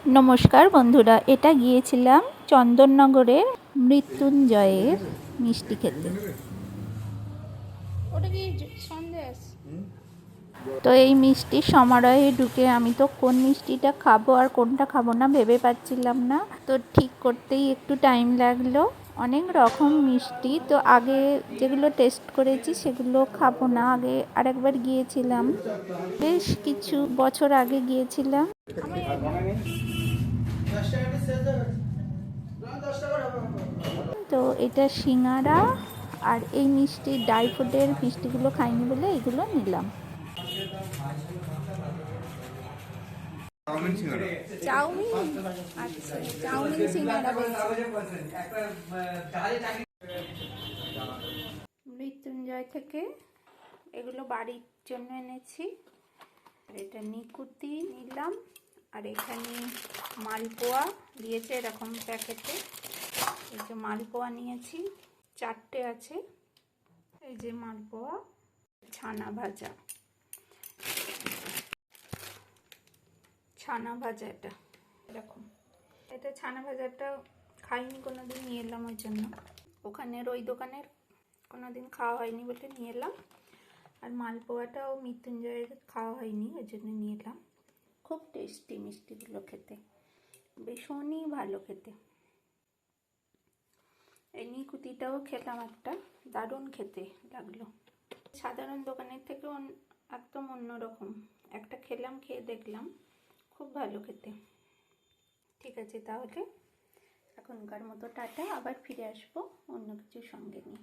নমস্কার বন্ধুরা, এটা গিয়েছিলাম চন্দননগরের মৃত্যুঞ্জয়ের মিষ্টি খেতে। ওটা কি সন্দেশ? তো এই মিষ্টির সমারোহে ঢুকে আমি তো কোন মিষ্টিটা খাবো আর কোনটা খাবো না ভেবে পাচ্ছিলাম না। তো ঠিক করতেই একটু টাইম লাগলো। অনেক রকম মিষ্টি, তো আগে যেগুলো টেস্ট করেছি সেগুলো খাবো না। আগে আরেকবার গিয়েছিলাম, বেশ কিছু বছর আগে গিয়েছিলাম। তো এটা সিঙ্গারা, আর এই মিষ্টি ড্রাই ফ্রুটের মিষ্টিগুলো খাইনি বলে এগুলো নিলাম। চাউমিন, আচ্ছা চাউমিন সিঙ্গারা বলছে। মৃত্যুঞ্জয় থেকে এগুলো বাড়ির জন্য এনেছি। আর এটা নিকুতি নিলাম, আর এখানে মালপোয়া দিয়েছে এরকম প্যাকেটে। এই যে মালপোয়া নিয়েছি, 4টে আছে। এই যে মালপোয়া, ছানা ভাজা, ছানা ভাজা এটা এরকম। এটা ছানা ভাজাটা খাইনি কোনোদিন, নিয়ে এলাম ওই জন্য। ওখানের ওই দোকানের কোনোদিন খাওয়া হয়নি বলে নিয়ে এলাম। আর মালপোয়াটাও মৃত্যুঞ্জয়ের খাওয়া হয়নি, ওই জন্য নিয়ে এলাম। খুব টেস্টি মিষ্টিগুলো খেতে, ভীষণই ভালো খেতে। এই নিকুতিটাও খেলাম একটা, দারুণ খেতে লাগলো। সাধারণ দোকানের থেকে একদম অন্যরকম। একটা খেলাম, খেয়ে দেখলাম, খুব ভালো খেতে। ঠিক আছে, তাহলে এখনকার মতো টাটা। আবার ফিরে আসবো অন্য কিছু সঙ্গে নিয়ে।